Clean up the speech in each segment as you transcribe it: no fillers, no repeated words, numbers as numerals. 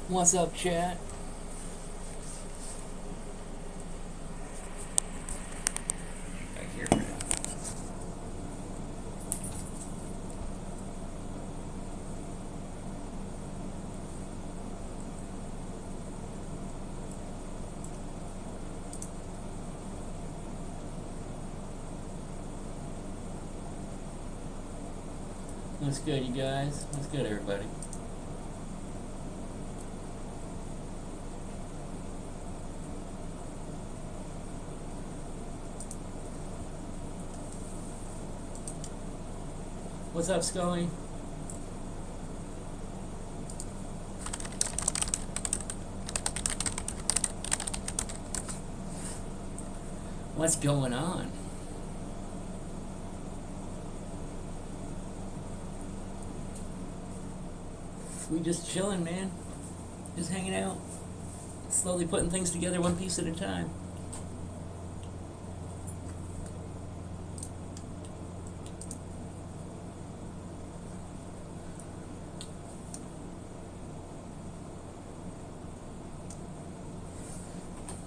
What's up, chat? Back here for now. What's good, you guys? What's good, everybody? What's up, Scully? What's going on? We just chilling, man. Just hanging out. Slowly putting things together one piece at a time.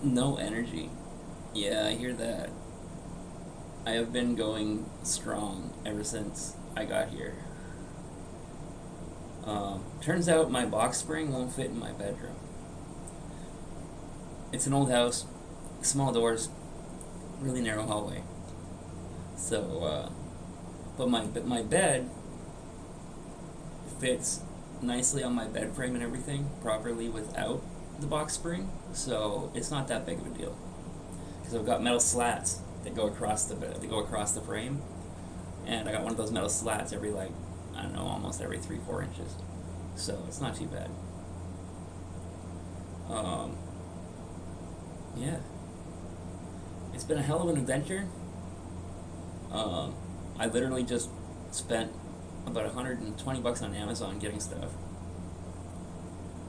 No energy. Yeah, I hear that. I have been going strong ever since I got here. Turns out my box spring won't fit in my bedroom. It's an old house, small doors, really narrow hallway. So, but my bed fits nicely on my bed frame and everything properly without the box spring. So it's not that big of a deal because I've got metal slats that go across the bed, that go across the frame, and I got one of those metal slats every like I don't know, almost every 3-4 inches. So it's not too bad. Um, yeah, it's been a hell of an adventure. Um, I literally just spent about $120 on Amazon getting stuff.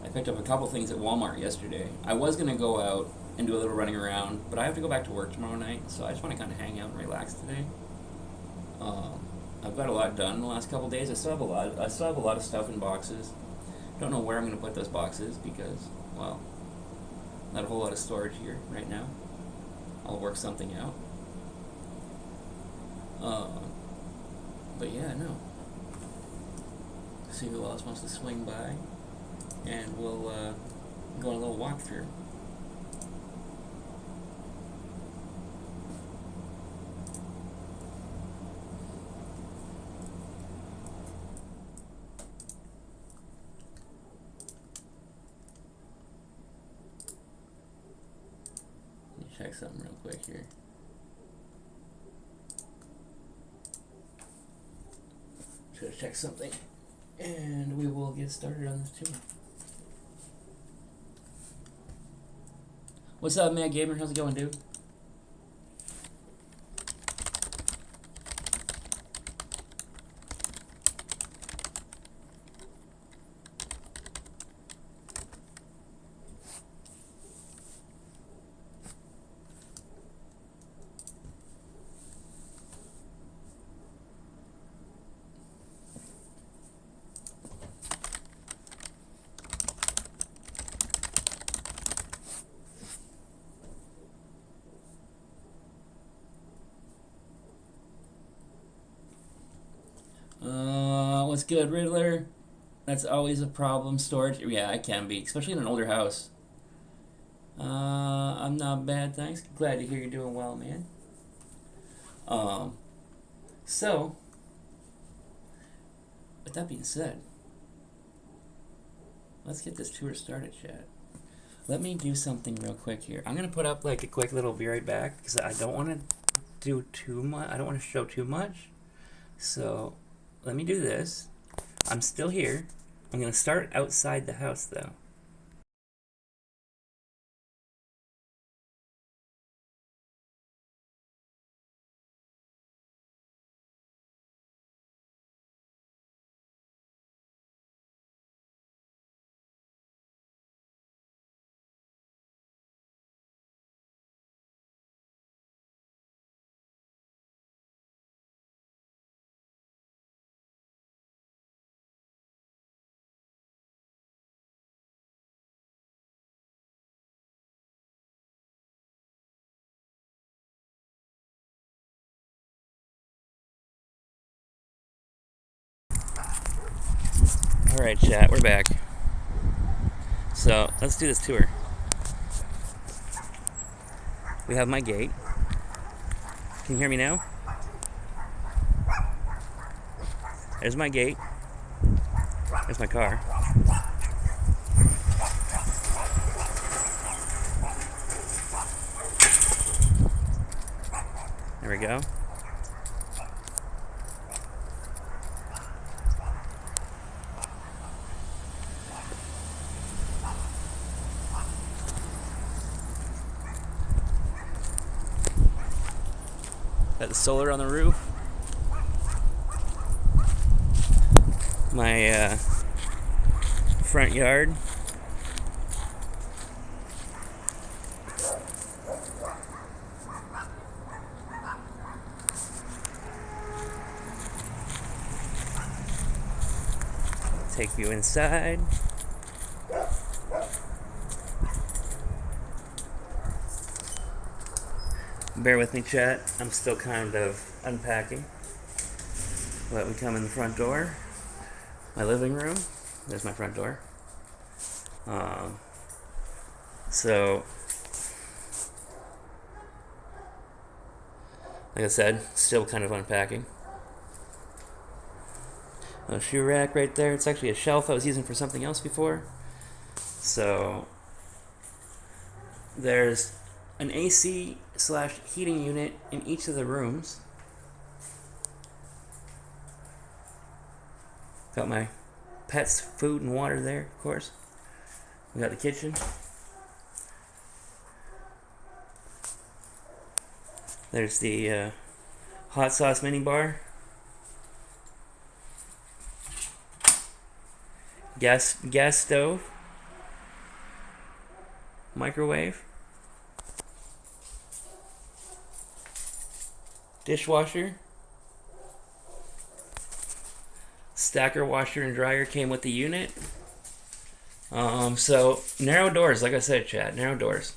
I picked up a couple things at Walmart yesterday. I was gonna go out and do a little running around, but I have to go back to work tomorrow night, so I just want to kind of hang out and relax today. Um, I've got a lot done in the last couple days. I still have a lot. I still have a lot of stuff in boxes. Don't know where I'm gonna put those boxes because, well, not a whole lot of storage here right now. I'll work something out. Um, but yeah, no. See who else wants to swing by, and we'll go on a little walkthrough. Let me check something real quick here. Should check something, and we will get started on this too. What's up, Mad Gamer? How's it going, dude? What's good, Riddler? That's always a problem. Storage, yeah, it can be, especially in an older house. I'm not bad, thanks. Glad to hear you're doing well, man. Um, so, with that being said, let's get this tour started, chat. Let me do something real quick here. I'm gonna put up like a quick little be right back because I don't want to do too much. I don't want to show too much. So, let me do this. I'm still here. I'm gonna start outside the house though. Alright, chat, we're back. So, let's do this tour. We have my gate. Can you hear me now? There's my gate. There's my car. There we go. Got the solar on the roof. My front yard. Take you inside. Bear with me, chat. I'm still kind of unpacking. But we come in the front door. My living room. There's my front door. So, like I said, still kind of unpacking. A shoe rack right there. It's actually a shelf I was using for something else before. So, there's an AC / heating unit in each of the rooms. Got my pets' food and water there, of course. We got the kitchen. There's the hot sauce mini bar. Gas stove. Microwave. Dishwasher. Stacker washer and dryer came with the unit. So narrow doors, like I said, chat, narrow doors.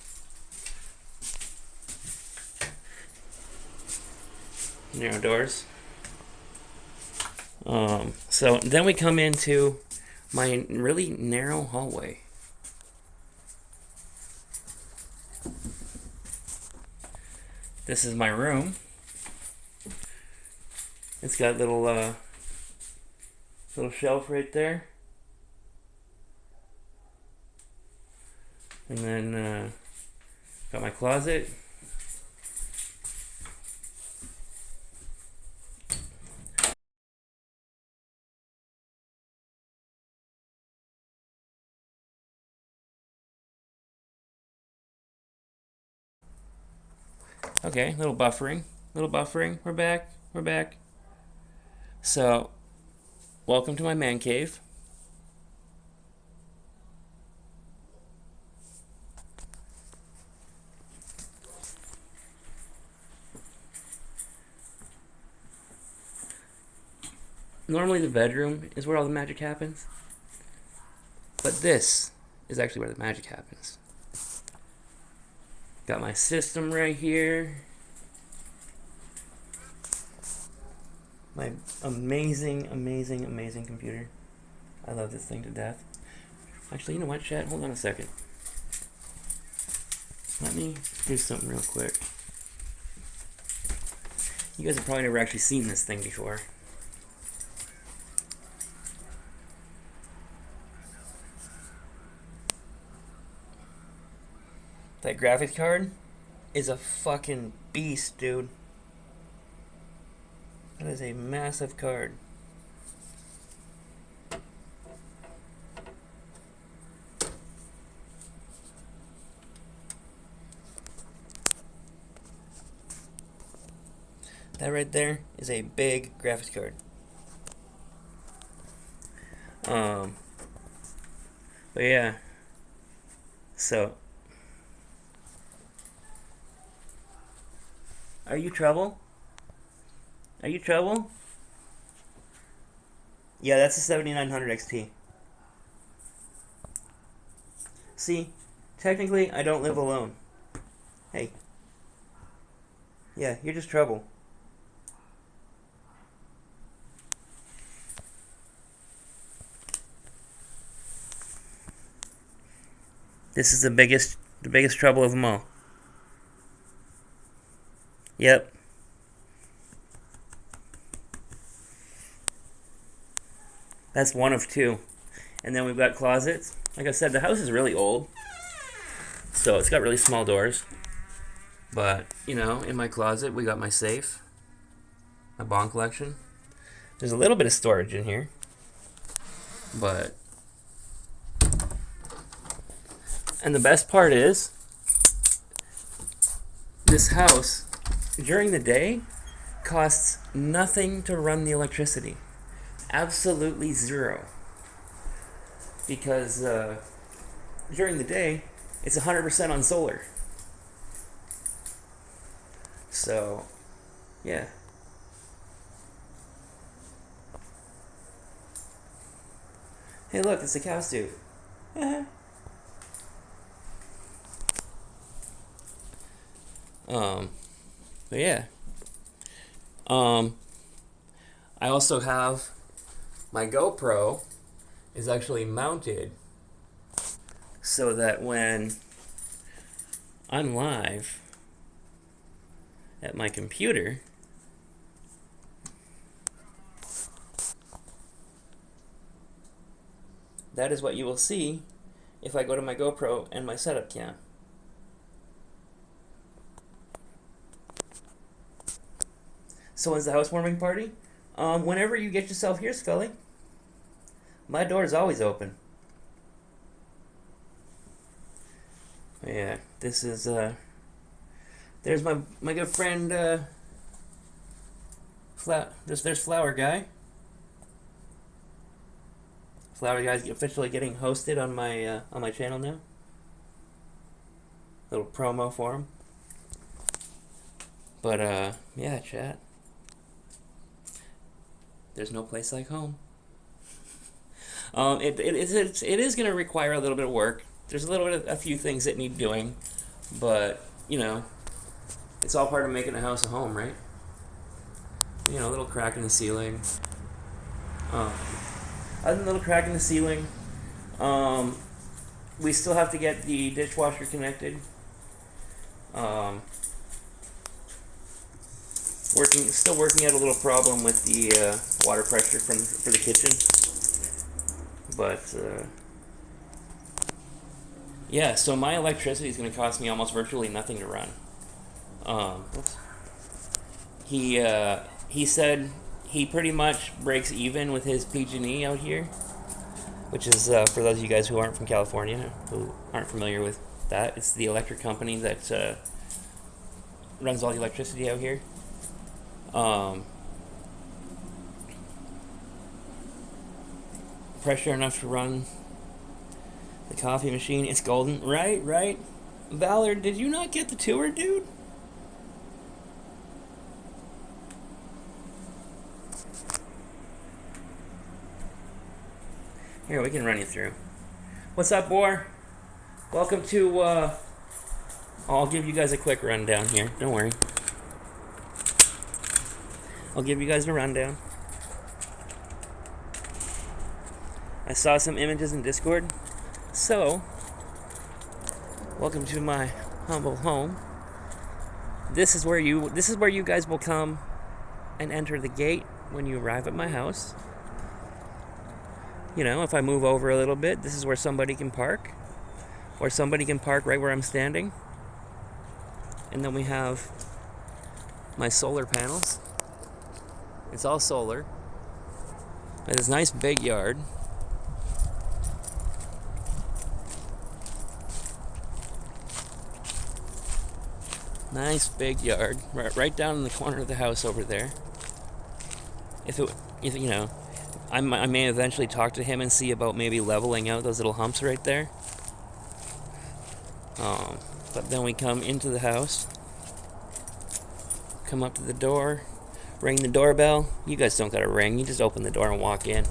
Narrow doors. So then we come into my really narrow hallway. This is my room. It's got little shelf right there. And then got my closet. Okay, little buffering. We're back. So, welcome to my man cave. Normally the bedroom is where all the magic happens. But this is actually where the magic happens. Got my system right here. My amazing computer. I love this thing to death. Actually, you know what, chat? Hold on a second. Let me do something real quick. You guys have probably never actually seen this thing before. That graphics card is a fucking beast, dude. That is a massive card. That right there is a big graphics card. But yeah. So, are you trouble? Are you trouble? Yeah, that's a 7900 XT. See, technically, I don't live alone. Hey. Yeah, you're just trouble. This is the biggest trouble of them all. Yep. That's one of two. And then we've got closets. Like I said, the house is really old, so it's got really small doors. But, you know, in my closet, we got my safe, my bond collection. There's a little bit of storage in here, but... And the best part is, this house, during the day, costs nothing to run the electricity. Absolutely zero. Because during the day, it's 100% on solar. So, yeah. Hey, look, it's a cow stew. But yeah. I also have my GoPro is actually mounted so that when I'm live at my computer, that is what you will see if I go to my GoPro and my setup cam. So when's the housewarming party? Whenever you get yourself here, Scully. My door is always open. Yeah, this is, there's my good friend, there's Flower Guy. Flower Guy's officially getting hosted on my channel now. Little promo for him. But, yeah, chat. There's no place like home. It is going to require a little bit of work. There's a few things that need doing, but you know, it's all part of making a house a home, right? You know, a little crack in the ceiling. Other than a little crack in the ceiling, we still have to get the dishwasher connected. Still working out a little problem with the water pressure for the kitchen. But, yeah, so my electricity is going to cost me almost virtually nothing to run. He said he pretty much breaks even with his PG&E out here, which is, for those of you guys who aren't from California, who aren't familiar with that, it's the electric company that runs all the electricity out here. Pressure enough to run the coffee machine. It's golden. Right. Ballard, did you not get the tour, dude? Here, we can run you through. What's up, Boar? Welcome to, I'll give you guys a quick rundown here. Don't worry. I'll give you guys a rundown. I saw some images in Discord. So, welcome to my humble home. This is where you guys will come and enter the gate when you arrive at my house. You know, if I move over a little bit, this is where somebody can park. Or somebody can park right where I'm standing. And then we have my solar panels. It's all solar. It is a nice big yard. Nice big yard, right down in the corner of the house over there. If you know, I may eventually talk to him and see about maybe leveling out those little humps right there. But then we come into the house, come up to the door, ring the doorbell. You guys don't gotta ring, you just open the door and walk in.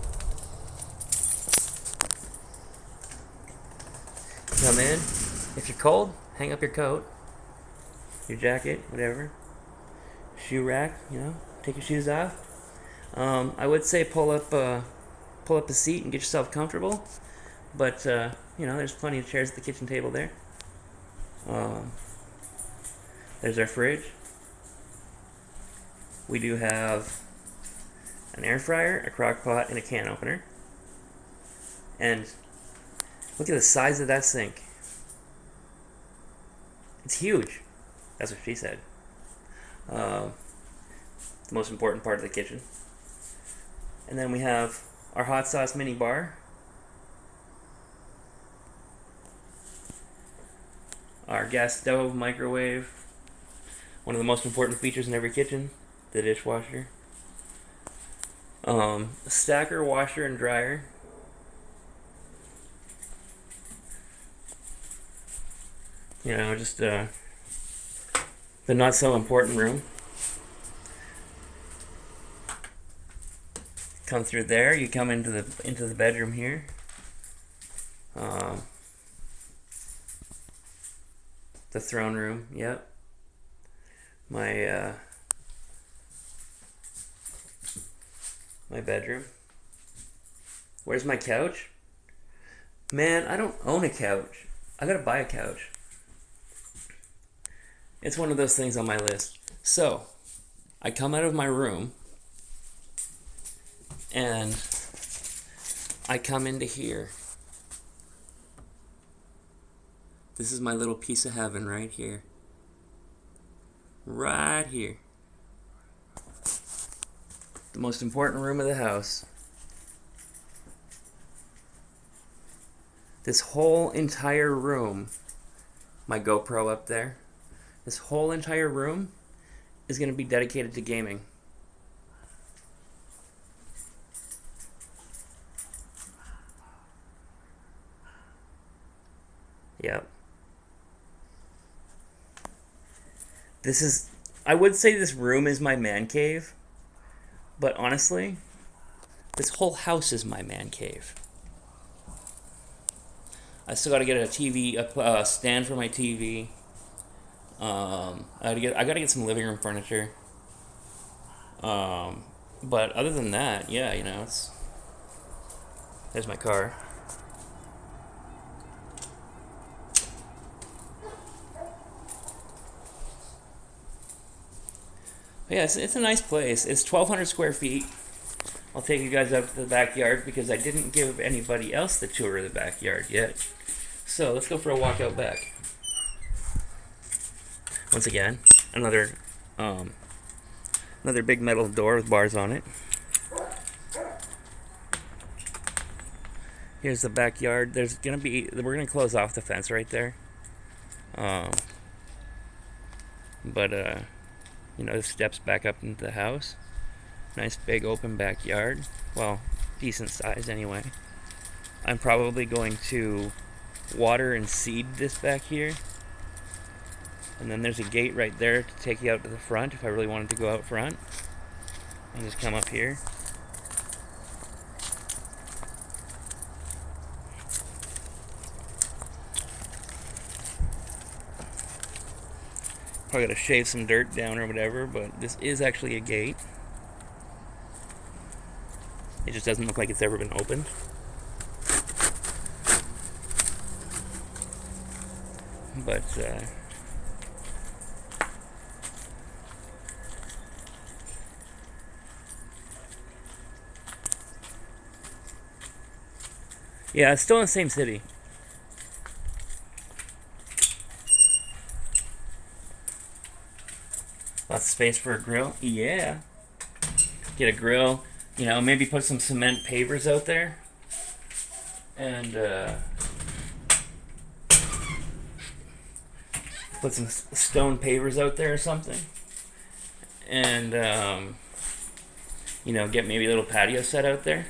Come in. If you're cold, hang up your coat, your jacket, whatever. Shoe rack, you know, take your shoes off. I would say pull up a seat and get yourself comfortable. But, you you know, there's plenty of chairs at the kitchen table there. There's our fridge. We do have an air fryer, a crock pot, and a can opener. And look at the size of that sink. It's huge. That's what she said. The most important part of the kitchen. And then we have our hot sauce mini bar. Our gas stove, microwave. One of the most important features in every kitchen, the dishwasher. A stacker, washer, and dryer. You know, just the not so important room. Come through there. You come into the bedroom here. The throne room. Yep. My bedroom. Where's my couch? Man, I don't own a couch. I gotta buy a couch. It's one of those things on my list. So, I come out of my room and I come into here. This is my little piece of heaven right here. Right here. The most important room of the house. This whole entire room, my GoPro up there, this whole entire room is going to be dedicated to gaming. Yep. I would say this room is my man cave, but honestly, this whole house is my man cave. I still got to get a TV, a stand for my TV. I gotta get some living room furniture. But other than that, yeah, you know, there's my car. But yeah, it's a nice place. It's 1,200 square feet. I'll take you guys up to the backyard because I didn't give anybody else the tour of the backyard yet. So let's go for a walk out back. Once again, another big metal door with bars on it. Here's the backyard. We're gonna close off the fence right there. You know, the steps back up into the house. Nice big open backyard. Well, decent size anyway. I'm probably going to water and seed this back here. And then there's a gate right there to take you out to the front if I really wanted to go out front. And just come up here. Probably gotta shave some dirt down or whatever, but this is actually a gate. It just doesn't look like it's ever been opened. But, yeah, it's still in the same city. Lots of space for a grill. Yeah. Get a grill. You know, maybe put some cement pavers out there. And, put some stone pavers out there or something. And, you know, get maybe a little patio set out there.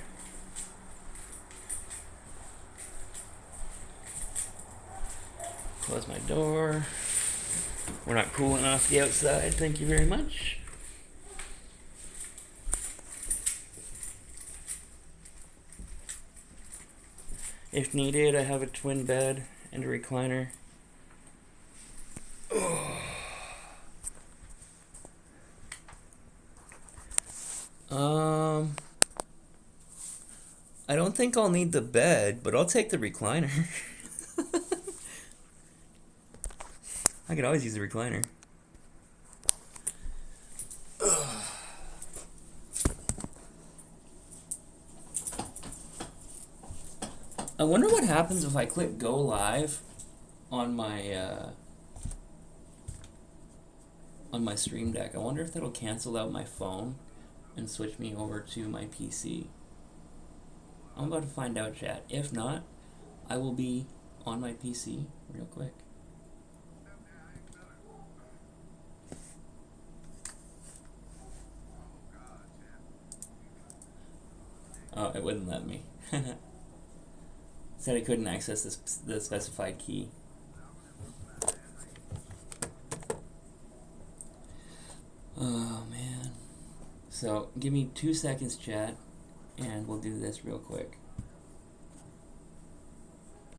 Close my door. We're not cooling off the outside. Thank you very much. If needed, I have a twin bed and a recliner. I don't think I'll need the bed, but I'll take the recliner. I could always use a recliner. I wonder what happens if I click go live on my Stream Deck. I wonder if that'll cancel out my phone and switch me over to my PC. I'm about to find out, chat. If not, I will be on my PC real quick. Oh, it wouldn't let me. Said I couldn't access the specified key. Oh man. So give me 2 seconds, chat, and we'll do this real quick.